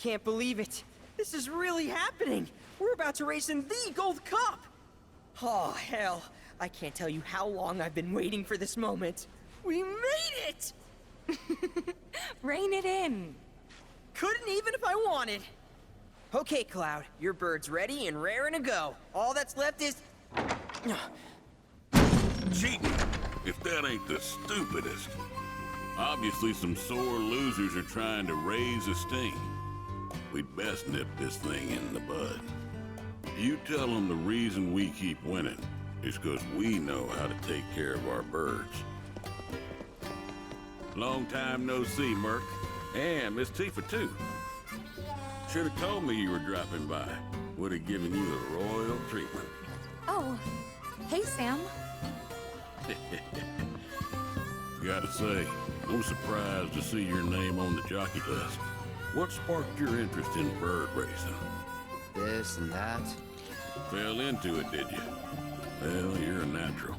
can't believe it. This is really happening. We're about to race in the Gold Cup. Oh, hell. I can't tell you how long I've been waiting for this moment. We made it! Rein it in. Couldn't even if I wanted. Okay, Cloud, your bird's ready and raring to go. All that's left is... Cheating, if that ain't the stupidest. Obviously some sore losers are trying to raise a stink. We'd best nip this thing in the bud. You tell them the reason we keep winning is because we know how to take care of our birds. Long time no see, Merc. And Miss Tifa, too. Should have told me you were dropping by. Would have given you the royal treatment. Oh, hey, Sam. Gotta say, I'm surprised to see your name on the jockey list. What sparked your interest in bird racing? This and that. Fell into it, did you? Well, you're a natural.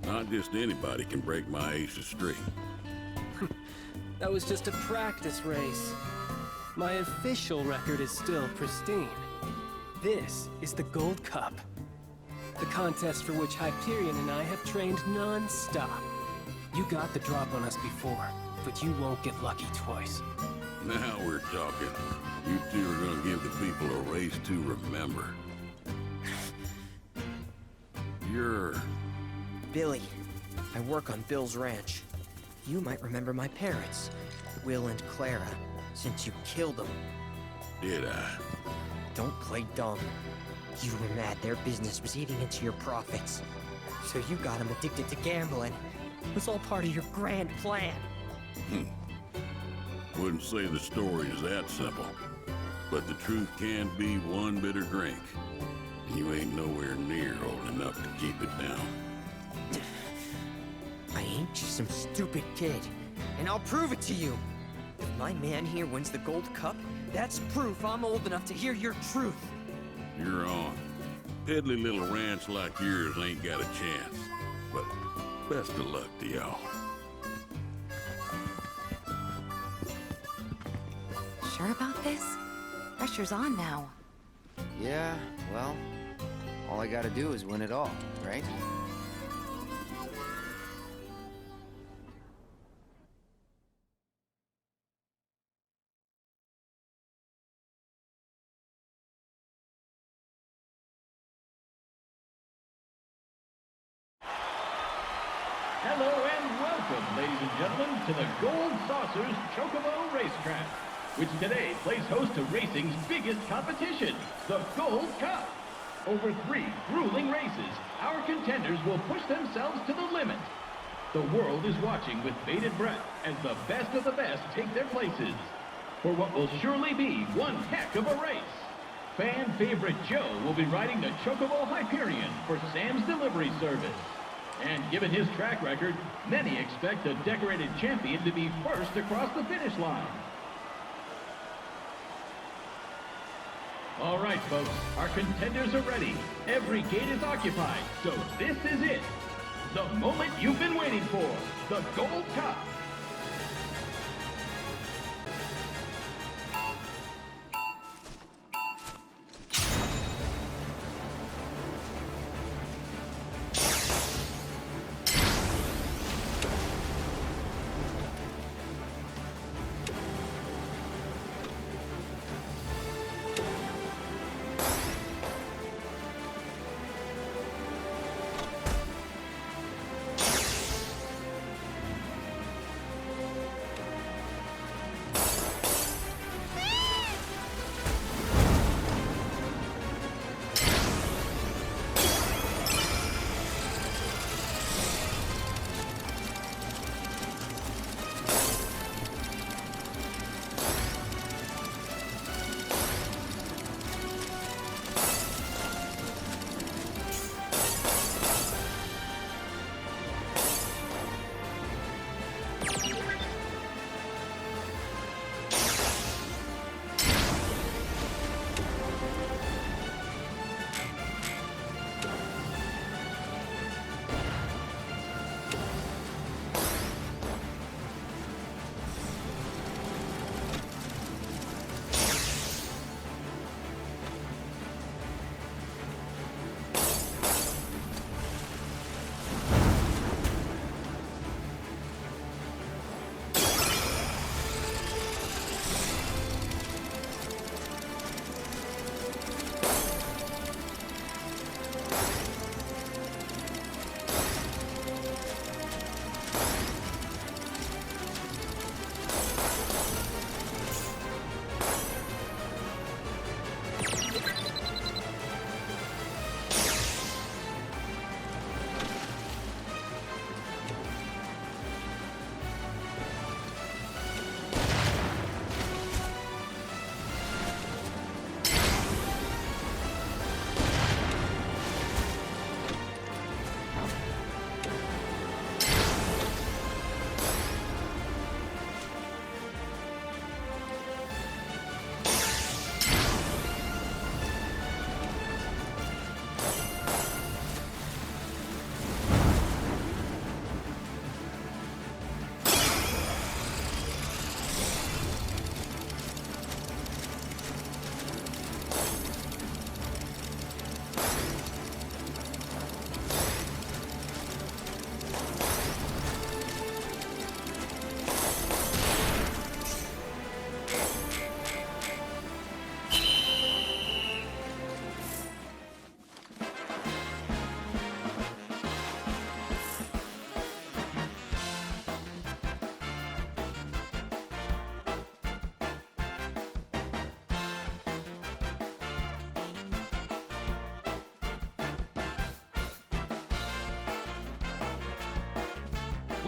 Not just anybody can break my ace's streak. That was just a practice race. My official record is still pristine. This is the Gold Cup. The contest for which Hyperion and I have trained non-stop. You got the drop on us before, but you won't get lucky twice. Now we're talking. You two are gonna give the people a race to remember. You're... Billy. I work on Bill's ranch. You might remember my parents, Will and Clara, since you killed them. Did I? Don't play dumb. You were mad their business was eating into your profits. So you got them addicted to gambling. It was all part of your grand plan. Wouldn't say the story is that simple. But the truth can be one bitter drink. And you ain't nowhere near old enough to keep it down. I ain't just some stupid kid. And I'll prove it to you. If my man here wins the Gold Cup, that's proof I'm old enough to hear your truth. You're on. Piddly little ranch like yours ain't got a chance. But best of luck to y'all. Sure about this? Pressure's on now. Yeah, well, all I gotta do is win it all, right? Hello and welcome, ladies and gentlemen, to the Gold Saucers Chocobo Racetrack, which today plays host to racing's biggest competition, the Gold Cup. Over 3 grueling races, our contenders will push themselves to the limit. The world is watching with bated breath as the best of the best take their places for what will surely be one heck of a race. Fan favorite Joe will be riding the Chocobo Hyperion for Sam's delivery service. And given his track record, many expect the decorated champion to be first across the finish line. All right, folks, our contenders are ready. Every gate is occupied, so this is it. The moment you've been waiting for, the Gold Cup.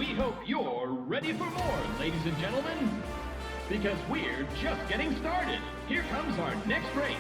We hope you're ready for more, ladies and gentlemen. Because we're just getting started. Here comes our next race.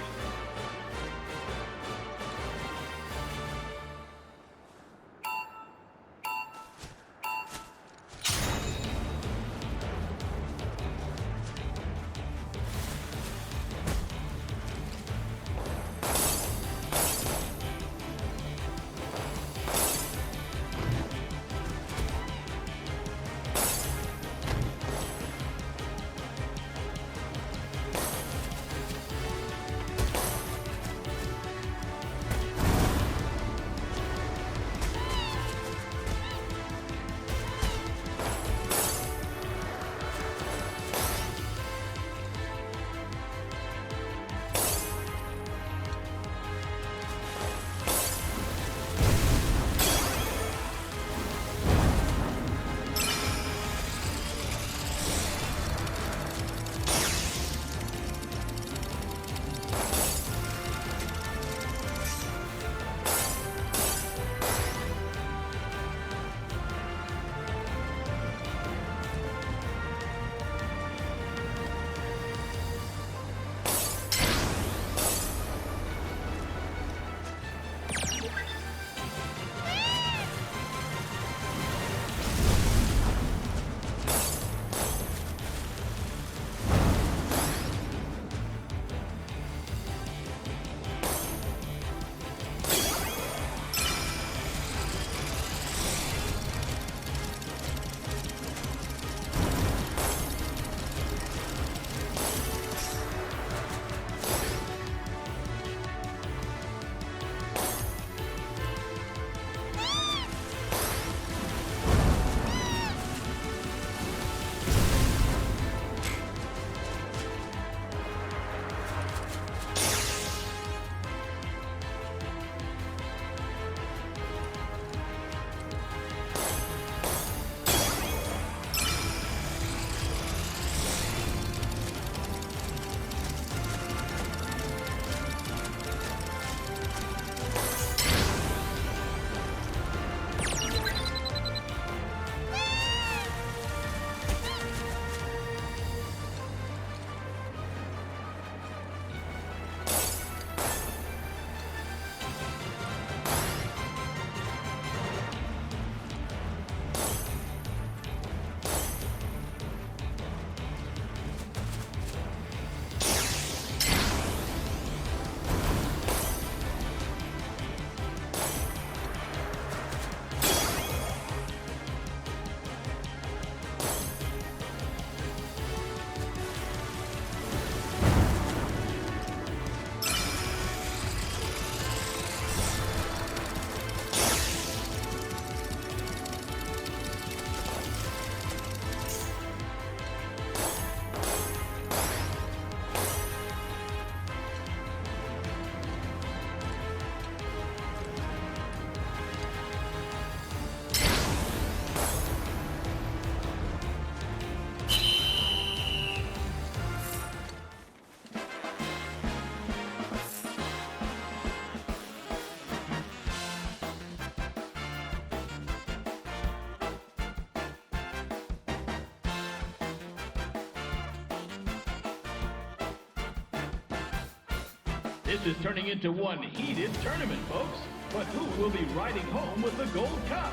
This is turning into one heated tournament, folks. But who will be riding home with the Gold Cup?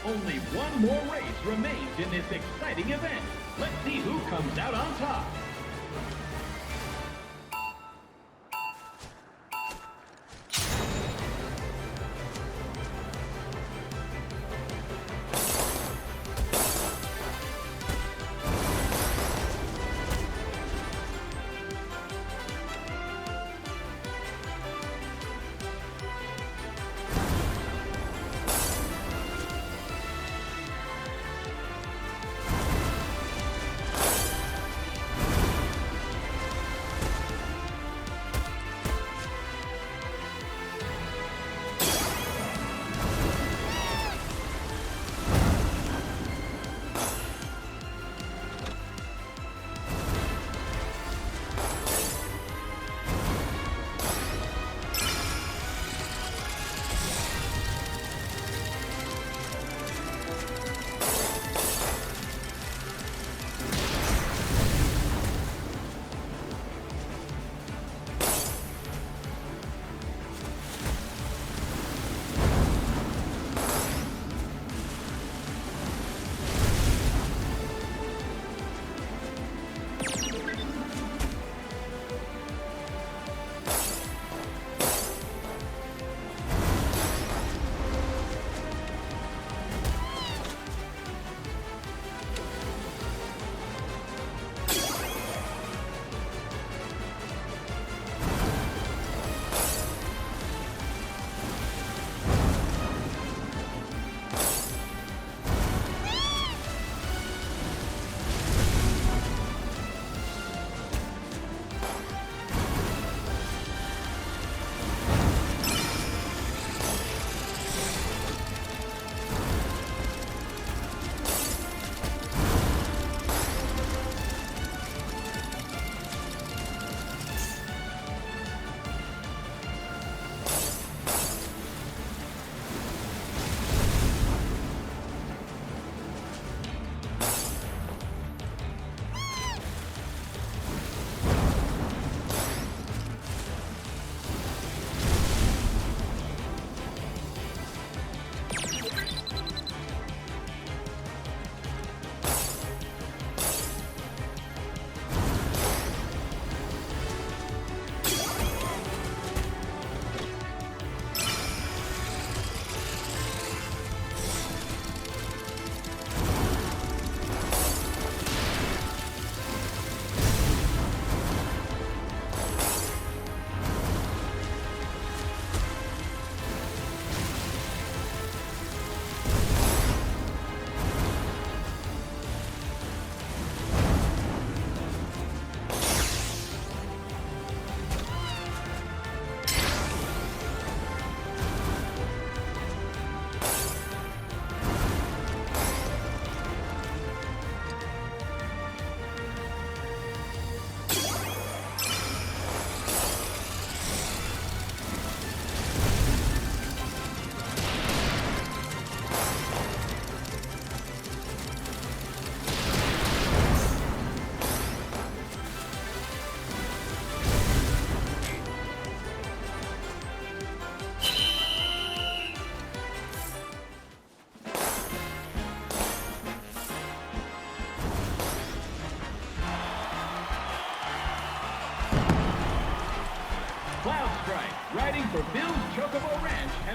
Only one more race remains in this exciting event. Let's see who comes out on top.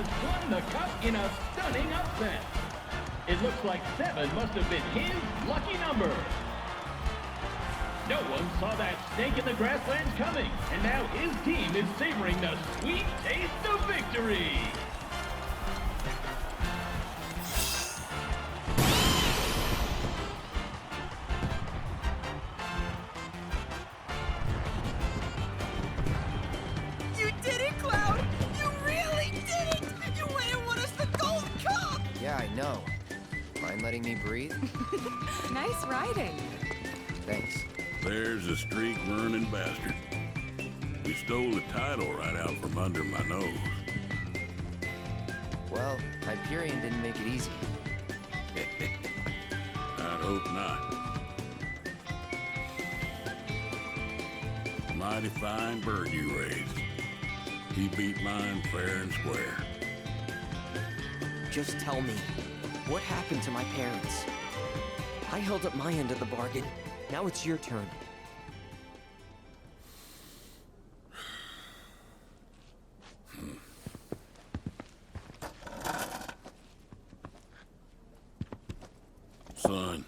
has won the cup in a stunning upset. It looks like 7 must have been his lucky number. No one saw that snake in the grasslands coming, and now his team is savoring the sweet taste of victory. You did it, Cloud! You really did it! You went and won us the Gold Cup! Yeah, I know. Mind letting me breathe? Nice riding. Thanks. There's a streak-burning bastard. He stole the title right out from under my nose. Well, Hyperion didn't make it easy. I'd hope not. Mighty fine bird you raised. He beat mine fair and square. Just tell me, what happened to my parents? I held up my end of the bargain. Now it's your turn. Son,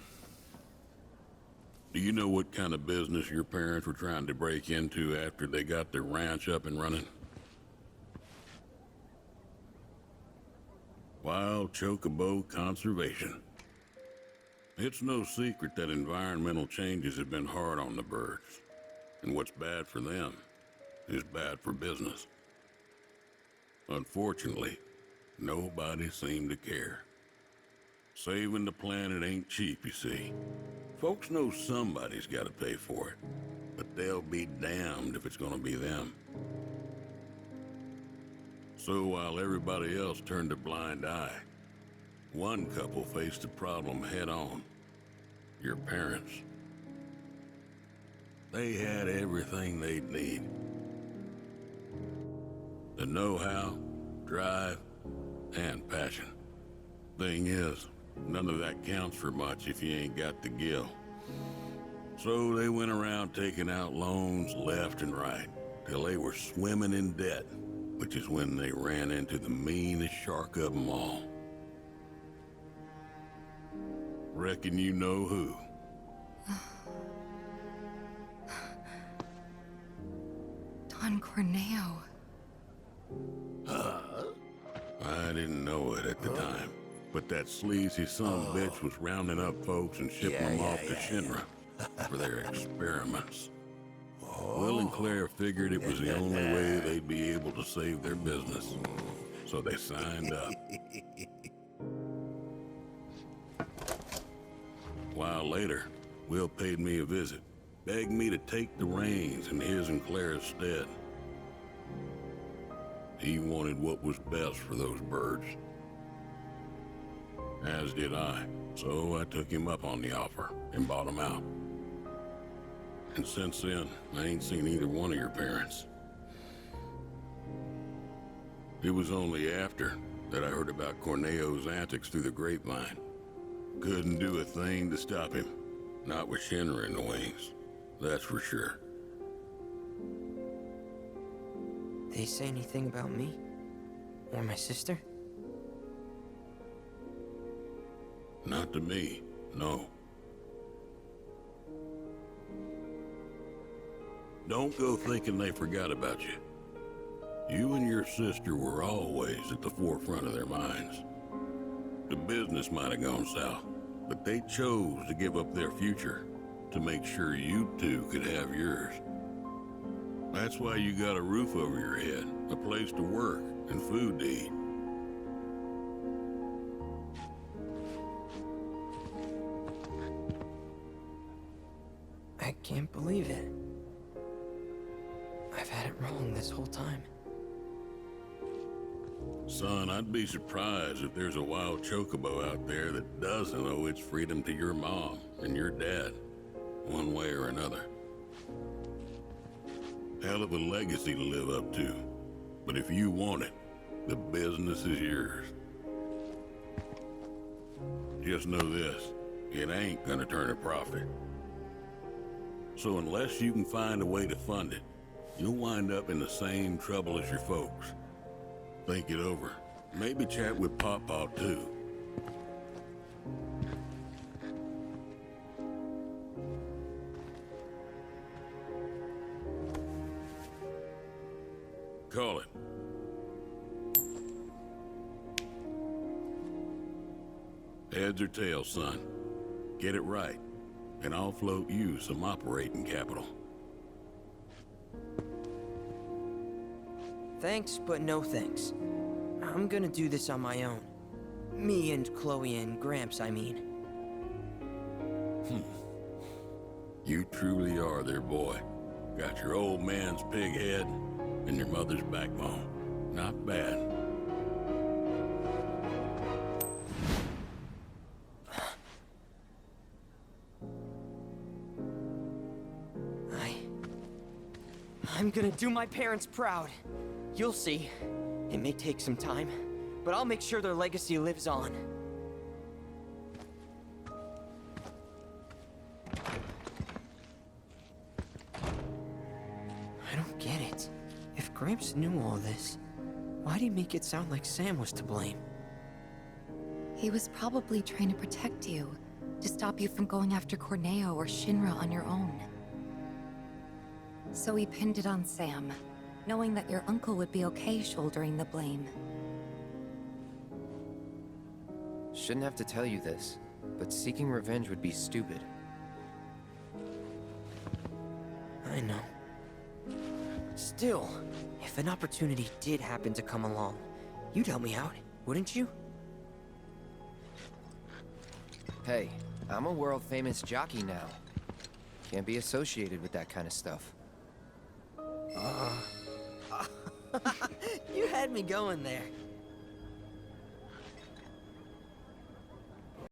do you know what kind of business your parents were trying to break into after they got their ranch up and running? Wild Chocobo conservation. It's no secret that environmental changes have been hard on the birds, and what's bad for them is bad for business. Unfortunately, nobody seemed to care. Saving the planet ain't cheap, you see. Folks know somebody's got to pay for it, but they'll be damned if it's gonna be them. So while everybody else turned a blind eye, one couple faced the problem head on. Your parents. They had everything they'd need. The know-how, drive, and passion. Thing is, none of that counts for much if you ain't got the gill. So they went around taking out loans left and right, till they were swimming in debt, which is when they ran into the meanest shark of them all. Reckon you know who. Don Corneo. I didn't know it at the time, but that sleazy bitch was rounding up folks and shipping them off to Shinra for their experiments. Will and Claire figured it was the only way they'd be able to save their business, so they signed up. A while later, Will paid me a visit, begged me to take the reins in his and Claire's stead. He wanted what was best for those birds. As did I, so I took him up on the offer and bought him out. And since then, I ain't seen either one of your parents. It was only after that I heard about Corneo's antics through the grapevine. Couldn't do a thing to stop him. Not with Shinra in the wings, that's for sure. They say anything about me? Or my sister? Not to me, no. Don't go thinking they forgot about you. You and your sister were always at the forefront of their minds. The business might have gone south, but they chose to give up their future to make sure you two could have yours. That's why you got a roof over your head, a place to work, and food to eat. I can't believe it. I've had it wrong this whole time. Son, I'd be surprised if there's a wild chocobo out there that doesn't owe its freedom to your mom and your dad, one way or another. Hell of a legacy to live up to, but if you want it, the business is yours. Just know this, it ain't gonna turn a profit. So unless you can find a way to fund it, you'll wind up in the same trouble as your folks. Think it over, Maybe chat with Pawpaw too. Call it. Heads or tails, son. Get it right, and I'll float you some operating capital. Thanks, but no thanks. I'm gonna do this on my own. Me and Chloe and Gramps, I mean. You truly are their boy. Got your old man's pig head and your mother's backbone. Not bad. I'm gonna do my parents proud. You'll see. It may take some time, but I'll make sure their legacy lives on. I don't get it. If Gramps knew all this, why'd he make it sound like Sam was to blame? He was probably trying to protect you, to stop you from going after Corneo or Shinra on your own. So he pinned it on Sam, knowing that your uncle would be okay shouldering the blame. Shouldn't have to tell you this, but seeking revenge would be stupid. I know. Still, if an opportunity did happen to come along, you'd help me out, wouldn't you? Hey, I'm a world-famous jockey now. Can't be associated with that kind of stuff. You had me going there.